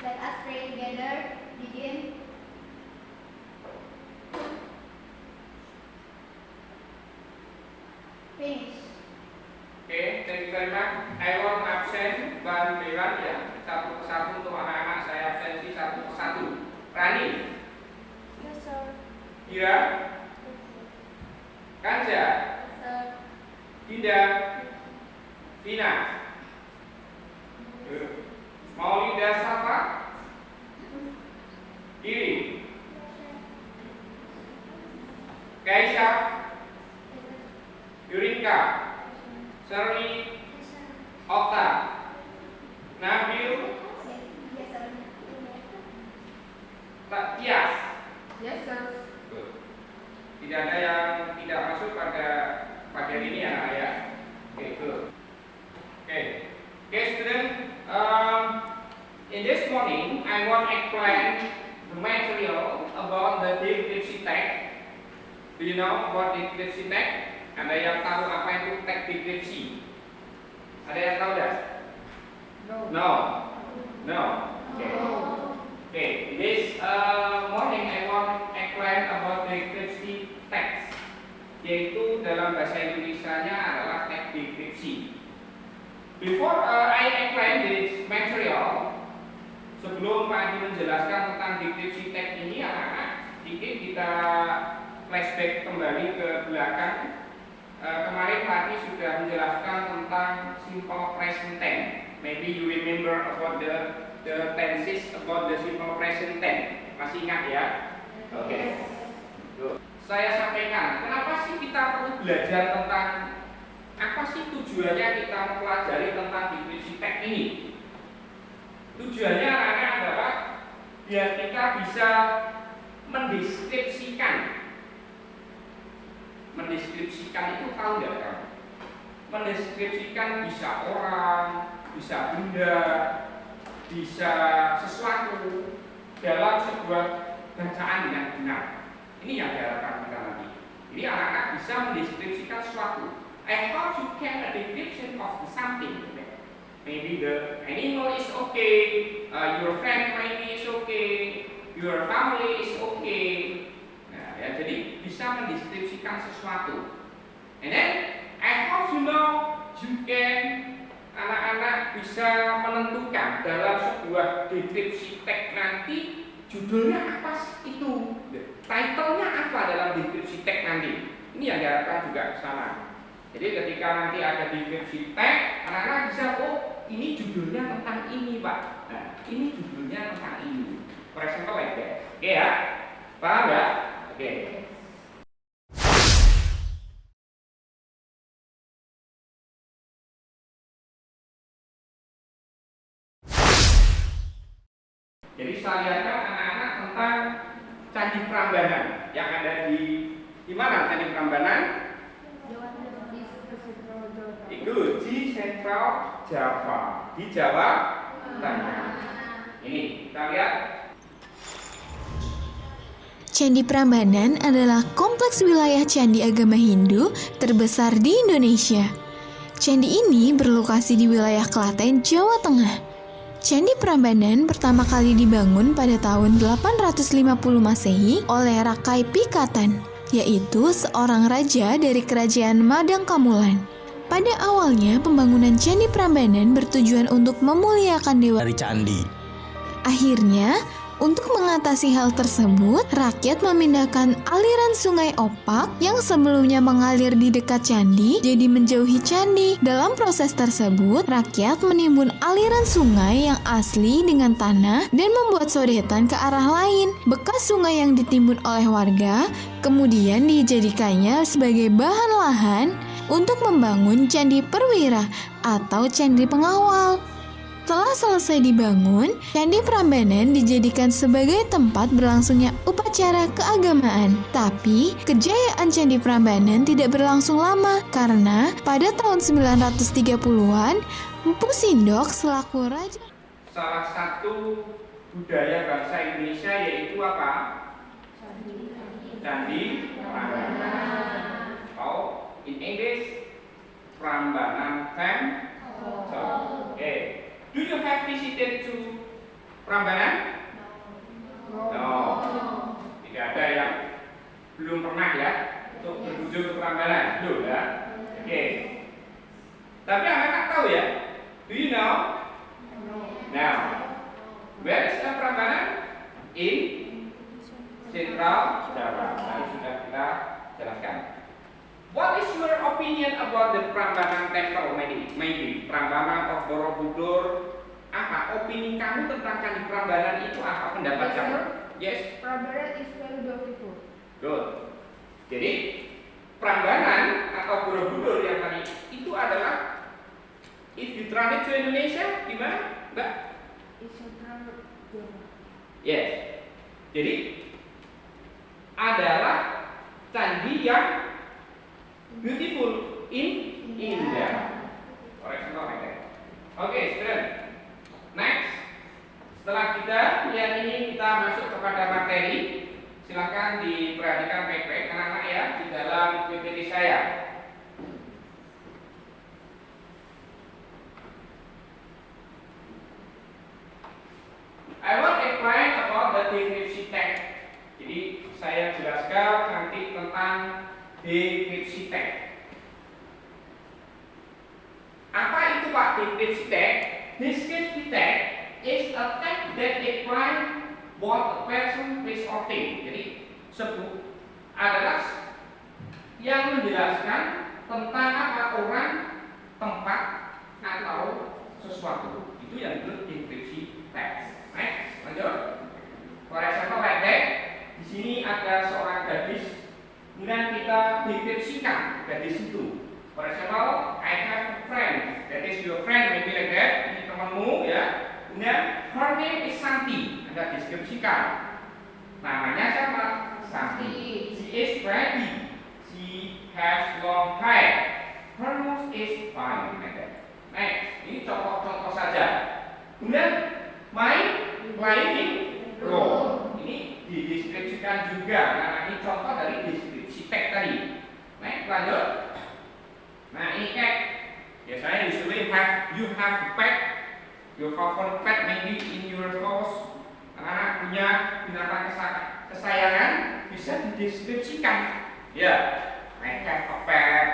Let us pray together. Begin. Finish. Oke, thank you very much. I want absen Ban Dewan ya, satu persatu untuk anak-anak saya absensi satu persatu. Rani, Yes, sir. Ira, Kanja, Yes, sir. Dinda, Vina, Maulida Safa, Iri, Kaisha, Yurinka, Serli, Okta, Nabil, Yes, sir. Tias. Yes, sir. Tidak ada yang tidak masuk pada pagi ini ya, anak ya. Oke, good. Okay, student. In this morning, I want to explain the material about the decryption tag. Do you know about decryption tag? Ada yang tahu apa itu tag decryption? Ada yang tahu dah? No. Okay. This morning I want to explain about decryption text, yaitu dalam bahasa Indonesianya adalah tag decryption. Before I explain this material, sebelum Pak Adi menjelaskan tentang decryption text ini, anak-anak, sedikit kita flashback kembali ke belakang. Kemarin Pak Adi sudah menjelaskan tentang simple present tense. Maybe you remember about the tenses about the simple present tense. Masih ingat ya? Oke. Saya sampaikan, kenapa sih kita perlu belajar tentang apa sih tujuannya kita mempelajari tentang decryption text ini? Tujuannya anak-anak adalah biar kita bisa mendeskripsikan itu tahu nggak kamu? Mendeskripsikan bisa orang, bisa benda, bisa sesuatu dalam sebuah bacaan yang benar. Ini yang diharapkan kita nanti. Jadi anak-anak bisa mendeskripsikan sesuatu. I hope you can a description of something. Maybe the animal is okay, your friend maybe is okay, your family is okay. Nah, ya, jadi bisa mendeskripsikan sesuatu. And then I hope you know you can, anak-anak bisa menentukan dalam sebuah deskripsi teks nanti judulnya apa sih itu, title-nya apa dalam deskripsi teks nanti. Ini yang diharapkan juga sama. Jadi ketika nanti ada deskripsi teks, anak-anak bisa, oh ini judulnya tentang ini Pak. Nah, ini judulnya tentang ini. For example like that. Oke ya, paham ya? Oke. Jadi saya lihatkan anak-anak tentang Candi Prambanan yang ada di mana Candi Prambanan? Itu di Sentral Java, di Jawa Tengah. Ini kita lihat. Candi Prambanan adalah kompleks wilayah candi agama Hindu terbesar di Indonesia. Candi ini berlokasi di wilayah Klaten, Jawa Tengah. Candi Prambanan pertama kali dibangun pada tahun 850 Masehi oleh Rakai Pikatan, yaitu seorang raja dari kerajaan Madangkamulan. Pada awalnya, pembangunan Candi Prambanan bertujuan untuk memuliakan dewa dari candi. Akhirnya, untuk mengatasi hal tersebut, rakyat memindahkan aliran sungai Opak yang sebelumnya mengalir di dekat candi jadi menjauhi candi. Dalam proses tersebut, rakyat menimbun aliran sungai yang asli dengan tanah dan membuat sodetan ke arah lain. Bekas sungai yang ditimbun oleh warga kemudian dijadikannya sebagai bahan lahan untuk membangun Candi Perwira atau Candi Pengawal. Setelah selesai dibangun, Candi Prambanan dijadikan sebagai tempat berlangsungnya upacara keagamaan. Tapi, kejayaan Candi Prambanan tidak berlangsung lama karena pada tahun 930-an, Mpu Sindok selaku raja. Salah satu budaya bangsa Indonesia yaitu apa? Candi Prambanan. Oh, in English, Prambanan Temple. Okay. Do you have visited to Prambanan? No. No. Tidak ada yang belum pernah ya untuk berkunjung ke Prambanan, belum ya? Oke. Tapi anak-anak tahu ya? Do you know? Now, where is the Prambanan? In Central Java. Tadi sudah kita jelaskan. What is your opinion about the Prambanan Temple? Maybe Prambanan of Borobudur. Apa opini kamu tentang Candi Prambanan itu? Apa pendapat Yes, kamu? sir. Yes. Prambanan is very beautiful. Good. Jadi Prambanan atau Borobudur yang tadi itu adalah, if you translate to Indonesia, gimana? Mbak? It's Central Java. Yes. Jadi adalah candi yang beautiful in India. Correct, Oke, student. Next. Setelah kita lihat ini, kita masuk kepada materi. Silakan diperhatikan baik-baik anak-anak ya di dalam PPT saya. I want to explain about the description text. Jadi saya jelaskan nanti tentang description text. Apa itu Pak description text? Description text is a text that explains what a person, place, or thing. Jadi sebut adalah yang menjelaskan tentang apa orang, tempat, atau sesuatu. Itu yang disebut deskripsi teks. Next, lanjut. For example, like that. Di sini ada seorang gadis, kemudian kita deskripsikan gadis itu. For example, I have a friend. That is your friend, maybe like that. Ini temanmu ya. Kemudian her name is Santi. Anda deskripsikan. Namanya siapa? Santi. She is pretty. She has long hair. Her nose is fine. Like that. Next, ini contoh-contoh saja. Kemudian my living room. Ini dideskripsikan juga. Karena ini contoh dari deskripsi teks tadi. Next, lanjut. Nah, ini kayak biasanya disuruh you have to pack your favorite pet maybe in your house. Anak punya binatang kesayangan bisa dideskripsikan. Ya, I have a pet.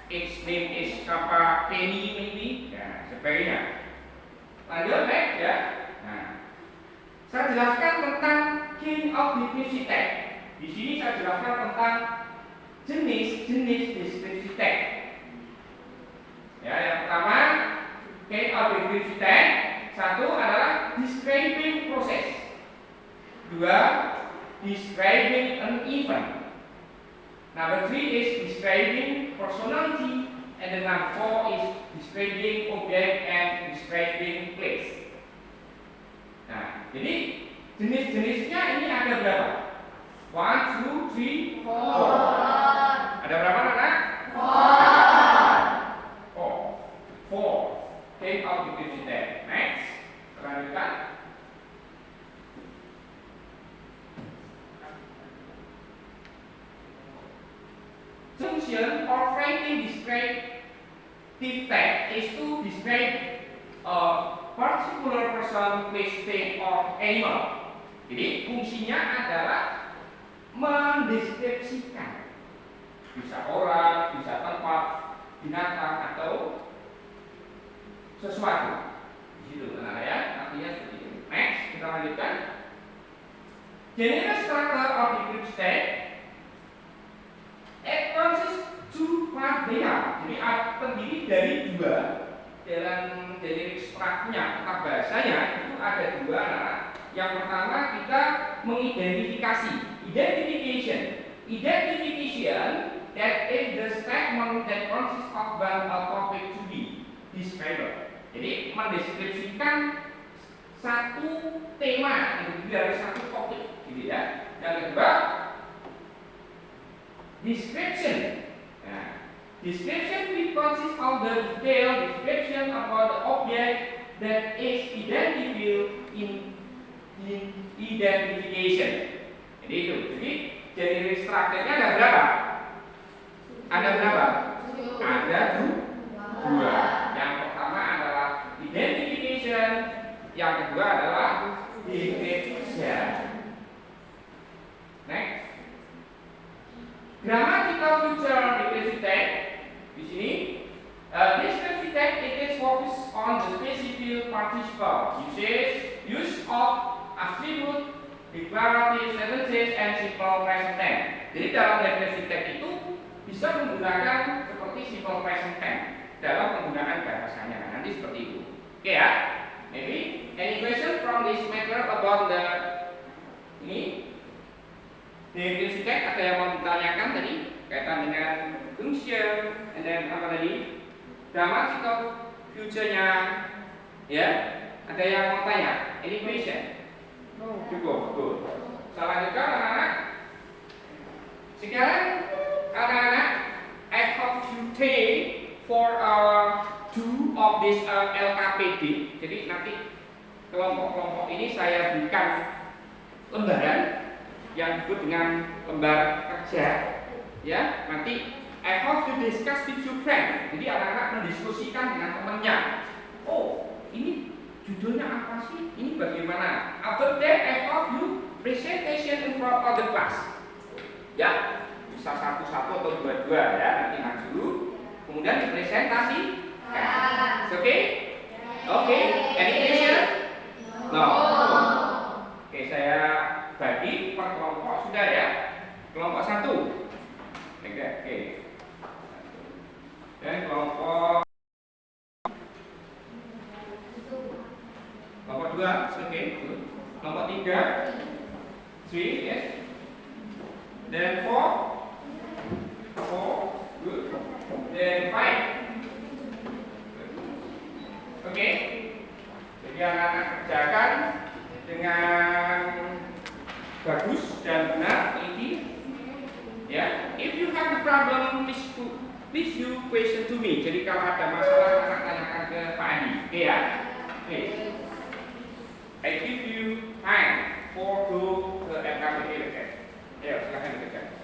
Its name is apa? Penny maybe. Ya, sebagainya. Lanjut, next ya. Nah, saya jelaskan tentang king of deskripsi text. Di sini saya jelaskan tentang jenis-jenis deskripsi text. Ya, yang pertama king of deskripsi text. Satu adalah describing process. Dua, describing an event. Number 3 is describing personality, and then number 4 is describing object and describing place. Nah, jadi jenis-jenisnya ini ada berapa? 1, 2, 3, 4. Ada berapa anak? 4. Take out the description text. Next, lanjutkan. Function or phrasing descriptive text is to describe a particular person, place, thing, or animal. Jadi fungsinya adalah mendeskripsikan. Bisa orang, bisa tempat, binatang, atau sesuatu. Di situ, nah ya, artinya seperti itu. Next, kita lanjutkan. General structure of descriptive text. It consists two part data. Jadi terdiri dari dua. Dalam dari strukturnya, tata bahasanya itu ada dua. Nah, yang pertama kita mengidentifikasi. Identification that is the statement that consists of one topic to be described. Jadi mendeskripsikan satu tema yang dari satu topik, gitu ya. Yang kedua, description. Nah, description which consists of the detailed description about the object that is identified in identification. Jadi itu. Jadi strukturnya ada berapa? Ada berapa? Ada dua. Yang pertama adalah identification, yang kedua adalah Grammatical future definisi tag di sini. This definisi tag it is focused on the specific participle use of attribute, declarative sentences, and simple present tense. Jadi dalam definisi tag itu bisa menggunakan seperti simple present tense dalam penggunaan bahasanya. Nanti seperti itu. Oke ya. Maybe any question from this matter about the ini definisi tag? Ada yang mau ditanyakan tadi kaitan dengan function, and then apa tadi? Grammatical future-nya, ya? Ada yang mau tanya? Any question? No. Cukup, betul. Selanjutnya anak-anak. Sekarang anak-anak, I hope you take for two of this LKPD. Jadi nanti kelompok-kelompok ini saya berikan lembaran yang disebut dengan lembar kerja. Ya, nanti I have to discuss with your friend. Jadi anak-anak mendiskusikan dengan temannya. Oh, ini judulnya apa sih? Ini bagaimana? After that, I have you presentation in front of the class. Ya, bisa satu-satu atau dua-dua ya. Nanti maju, kemudian dipresentasi. Oke? Oke. Any question? No. Oke, saya bagi per kelompok sudah ya. Kelompok 1. Oke. Dan kelompok 2, oke. Kelompok 3, 3, yes. Then 4, good. Then 5. Oke. Jadi anak-anak kerjakan dengan bagus dan benar ini. Ya, if you have a problem, please you question to me. Jadi kalau ada masalah, anak tanyakan ke Pak Andi. Oke ya? Oke. I give you time for go ke LKPD. Ya, silakan dikerjakan.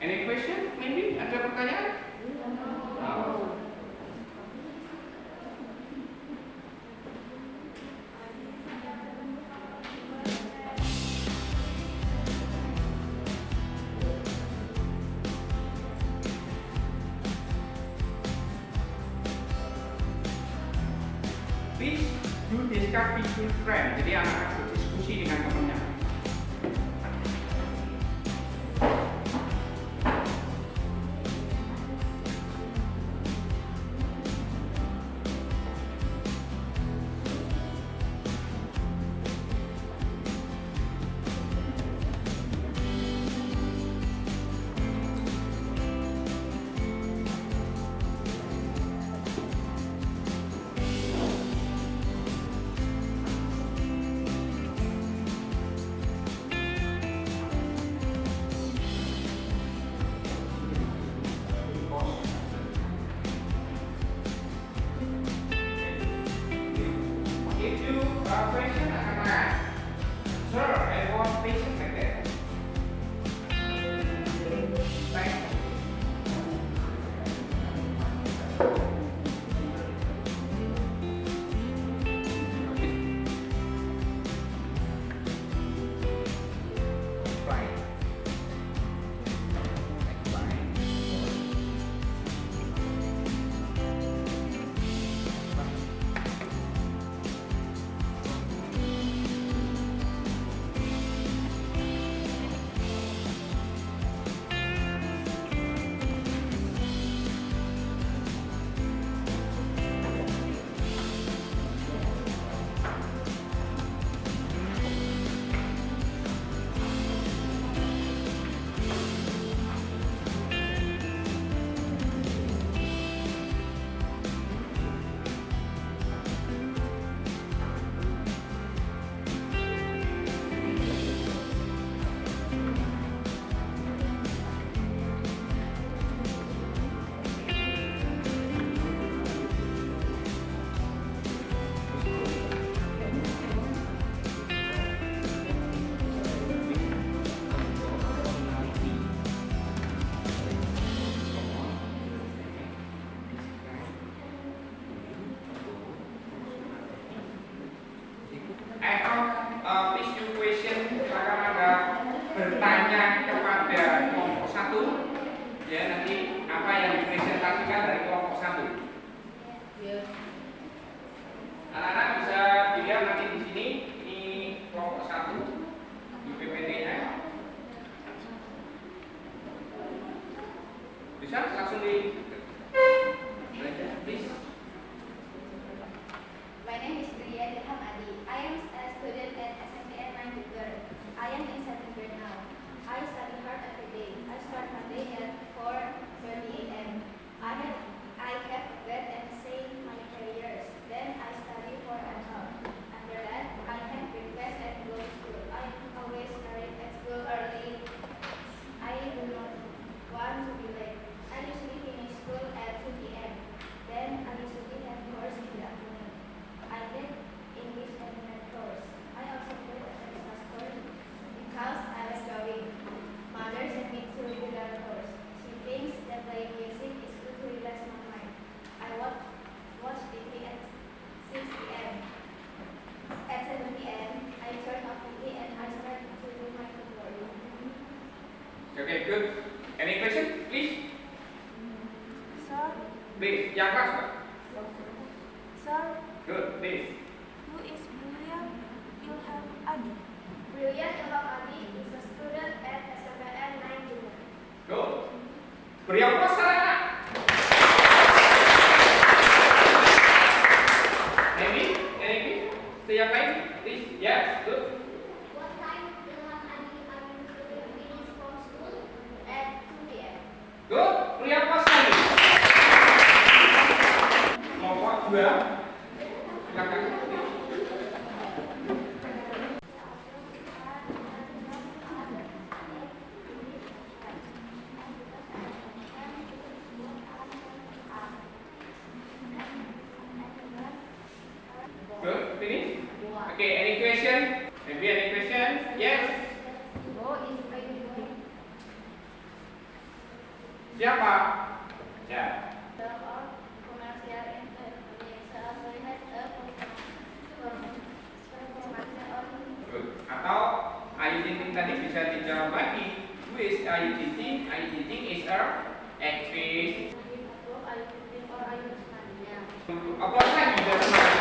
Any question? Maybe ada pertanyaan? No. Please do discuss with your friend. Jadi anak-anak berdiskusi dengan temannya. am a student at SMPN 9 Jember. I am in 7th grade now. I study hard every day. I start my day at 4:30 a.m. I have a bed and say my prayers. Then I study for an hour. After that, I have breakfast and go to school. I always arrive at school early. I do not want to be late. I usually finish school at 2 p.m. Then I usually have course in the afternoon. I take English and math course. I also play a Christmas course because I was drawing. Mother sent me to regular course. She thinks that playing music is good to relax my mind. I watch TV at 6 p.m. At 7 p.m. I turn off TV and I start to do my homework. Okay, good. Any question, please? Sir, Please, yang keras, Pak. sir, Good, please. who is William Ilham Adi? Brilliant Ilham Adi is a student at SMPN 9 Jember. Good. Beri aplaus anak-anak. Maybe, anything? Itu yang lain? Please, yes, good. What time Ilham Adi are you finish from school? At 2 p.m. Good. Beri aplaus lagi. Kelompok 2. Silakan. Good, finish? Okay, any question? Maybe any question? Yes? Go is very good. Siapa? Ya. Good. Atau Ayu Tinting tadi bisa dijawab lagi. Who is Ayu Tinting? Ayu Tinting is a actress. Aplaus lagi dari mana?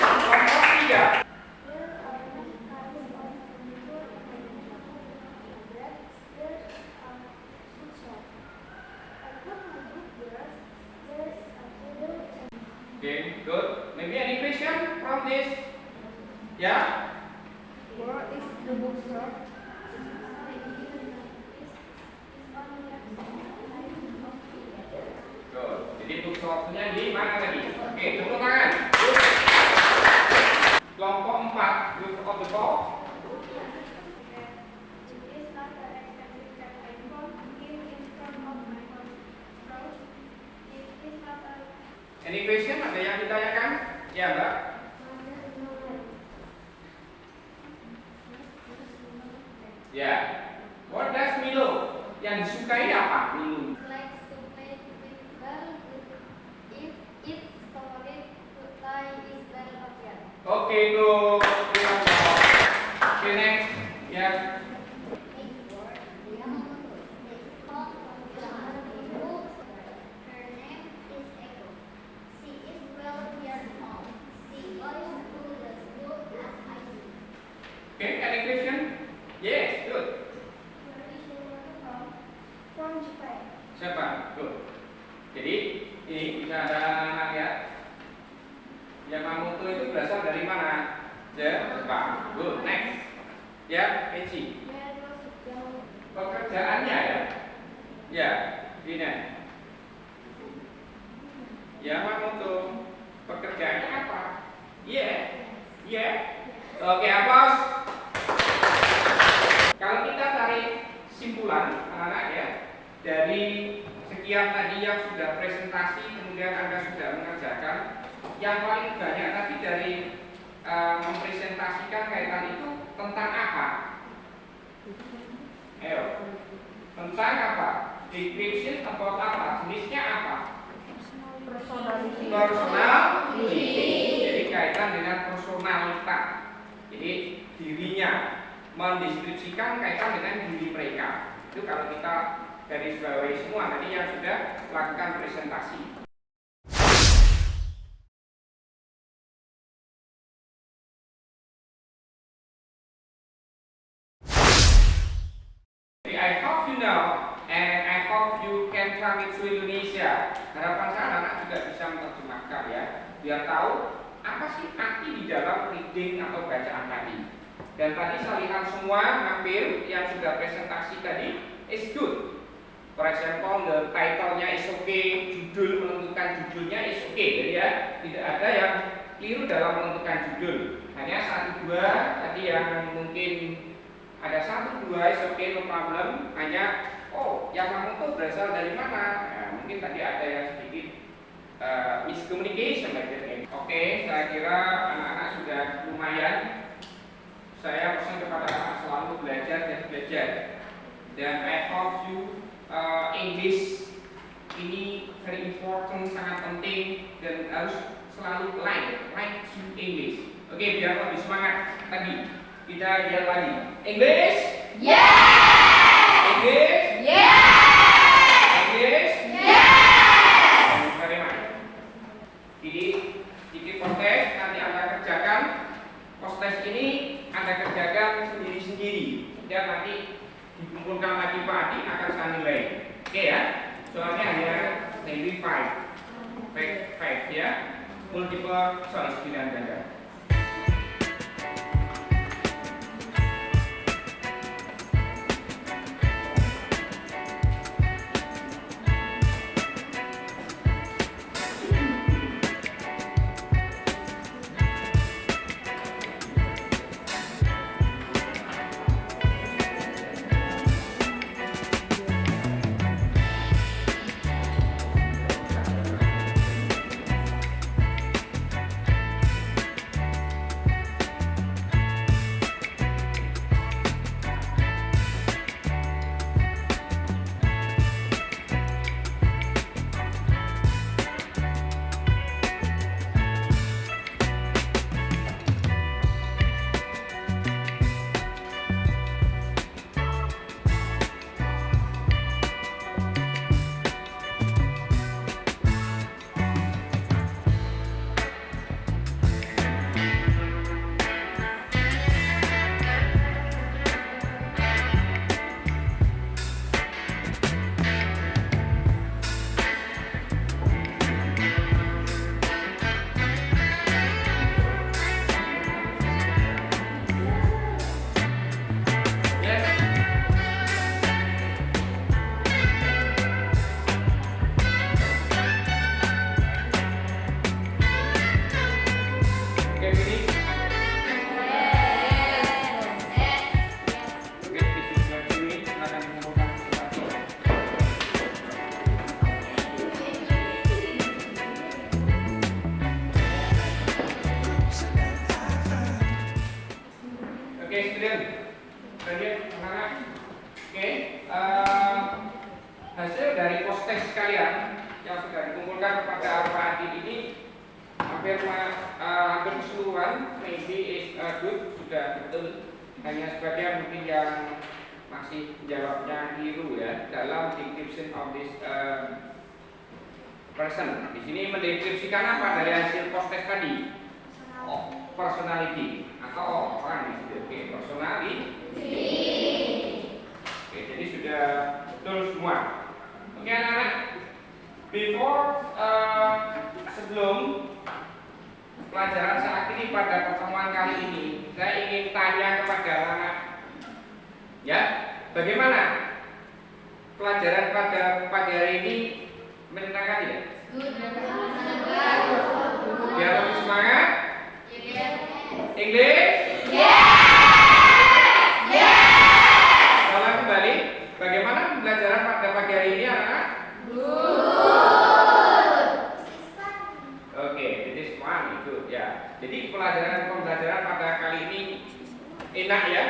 Kelompok 3. Okay, good. Maybe any question from this? Yeah? Where is the bookshop? Good. Jadi bookshopnya di mana tadi? Oke, tepuk tangan. Good. Kelompok 4, group of the ball. Any question? Ada yang ditanyakan? Ya, Mbak. Ya. What does Milo? Yang disukai apa? Milo. Likes to play with ball if its favorite toy is ball or pen. Oke, good. Oke, next. Ya. Her name is Echo. She is 12 years old. She goes to the school as I do. Okay, any question? Yes, good. Where is your mother from? From Japan. Siapa? Good. Jadi ini bisa ada anak lihat. Yamamoto itu berasal dari mana? Jepang. Good. Next. Ya, Eci. Where was it go? Pekerjaannya ya. Ya, ini. Yamamoto. Pekerjaannya apa? Yeah. Oke, aplaus. Kalau kita tarik simpulan anak-anak ya, dari sekian tadi yang sudah presentasi, kemudian Anda sudah mengerjakan, yang paling banyak tadi dari mempresentasikan kaitan itu tentang apa? Ayo, tentang apa? Description about apa? Jenisnya apa? Personality. Personality. Jadi kaitan dengan personalitas. Jadi dirinya mendeskripsikan kaitan dengan diri mereka. Itu kalau kita garis bawahi semua tadi yang sudah melakukan presentasi. Jadi I hope you know and I hope you can come into Indonesia. Harapan saya anak juga bisa menerjemahkan ya, biar tahu apa sih arti di dalam reading atau bacaan tadi. Dan tadi saya lihat semua hampir yang sudah presentasi tadi is good. For example, the title-nya is okay, judul menentukan judulnya is okay. Jadi ya, tidak ada yang keliru dalam menentukan judul. Hanya 1-2 tadi yang mungkin ada 1-2 is okay, no problem. Hanya yang itu berasal dari mana? Nah, mungkin tadi ada yang sedikit miscommunication like that. Oke, saya kira anak-anak sudah lumayan. Saya pesan kepada anak selalu belajar dan belajar. Dan I hope you English ini very important, sangat penting dan harus selalu like to English. Oke, biar lebih semangat tadi. Kita lihat lagi. English? Yes! English? Yes! English? Yes! Very much. Jadi sedikit proses nanti Anda kerjakan. Proses ini Anda kerjakan sendiri-sendiri. Dan nanti dikumpulkan lagi Pak Adi akan saya nilai. Oke ya. Soalnya hanya nilai 5 ya. Multiple choice pilihan ganda. Oke, student, kalian anak-anak. Oke, hasil dari post-test kalian yang sudah dikumpulkan kepada Pak Adi ini hampir keseluruhan maybe is good, sudah betul. Hanya sebagian mungkin yang masih jawabnya keliru ya dalam description of this person. Di sini mendeskripsikan apa dari hasil post-test tadi? Personality atau orang di situ. Oke, personality. Oke, jadi sudah betul semua. Oke anak-anak, sebelum pelajaran saya akhiri pada pertemuan kali ini, saya ingin tanya kepada anak-anak, ya, bagaimana pelajaran pada pagi hari ini menyenangkan ya? Biar lebih semangat. English? Salam kembali. Bagaimana pembelajaran pada pagi hari ini anak-anak? Oke, jadi fun itu ya. Jadi pembelajaran pada kali ini enak ya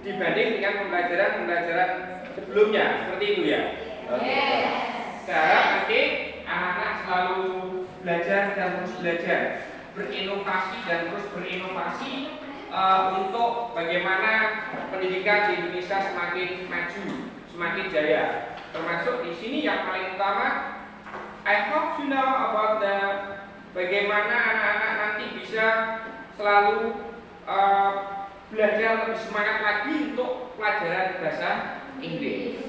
dibanding dengan pembelajaran sebelumnya, seperti itu ya. Oke. Sekarang nanti anak-anak selalu belajar dan terus belajar, berinovasi dan terus berinovasi untuk bagaimana pendidikan di Indonesia semakin maju, semakin jaya. Termasuk di sini yang paling utama, I hope you know about bagaimana anak-anak nanti bisa selalu belajar lebih semangat lagi untuk pelajaran bahasa Inggris.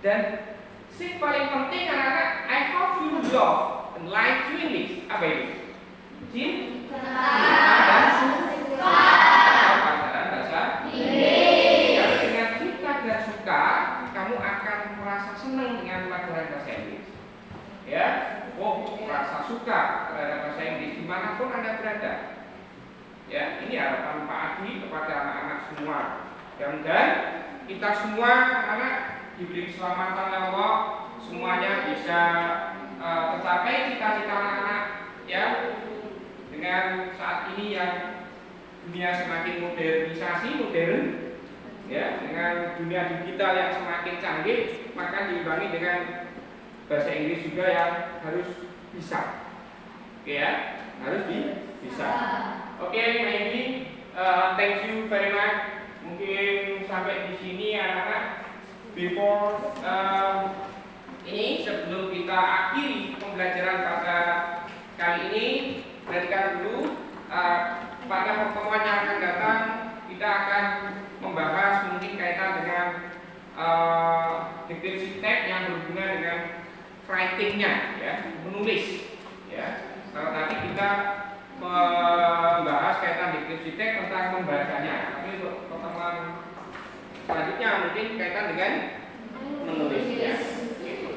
Dan yang paling penting anak-anak, I hope you love and like to English. Apa itu? Cinta. dimanapun Anda berada. Ya, ini harapan Pak Adi kepada anak-anak semua. Dan kita semua anak-anak diberi keselamatan oleh Allah, semuanya bisa tercapai cita-cita anak-anak ya. Dengan saat ini yang dunia semakin modern ya, dengan dunia digital yang semakin canggih, maka diimbangi dengan bahasa Inggris juga yang harus bisa. Oke ya, harus bisa. Oke, maybe thank you very much. Mungkin sampai di sini anak-anak. Before ini sebelum kita akhiri pembelajaran pada kali ini, perhatikan dulu pada pertemuan yang akan datang kita akan membahas mungkin kaitan dengan deskripsi teks yang berhubungan dengan writing-nya ya, menulis ya. Kalau tadi kita membahas kaitan deskripsi teks tentang membacanya, tapi untuk pertemuan selanjutnya mungkin kaitan dengan menulisnya. Gitu.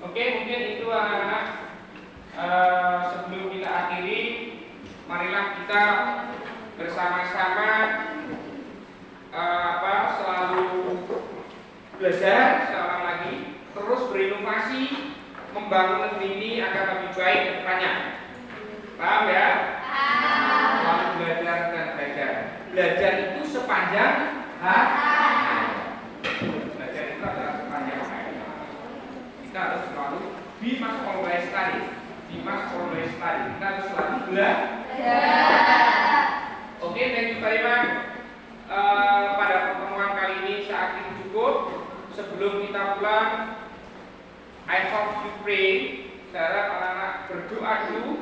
Oke, mungkin itu anak-anak. Sebelum kita akhiri, marilah kita bersama-sama selalu belajar seorang lagi, terus berinovasi, membangun negeri ini agar lebih baik ke depannya. Paham ya? Selalu belajar dan belajar. Belajar itu sepanjang hari. Belajar itu adalah sepanjang hari. Kita harus selalu we must always study. We must always study. Kita harus selalu belajar. Oke, thank you very much. Pada pertemuan kali ini saat ini cukup. Sebelum kita pulang, I hope you pray. Saya harap anak-anak berdoa dulu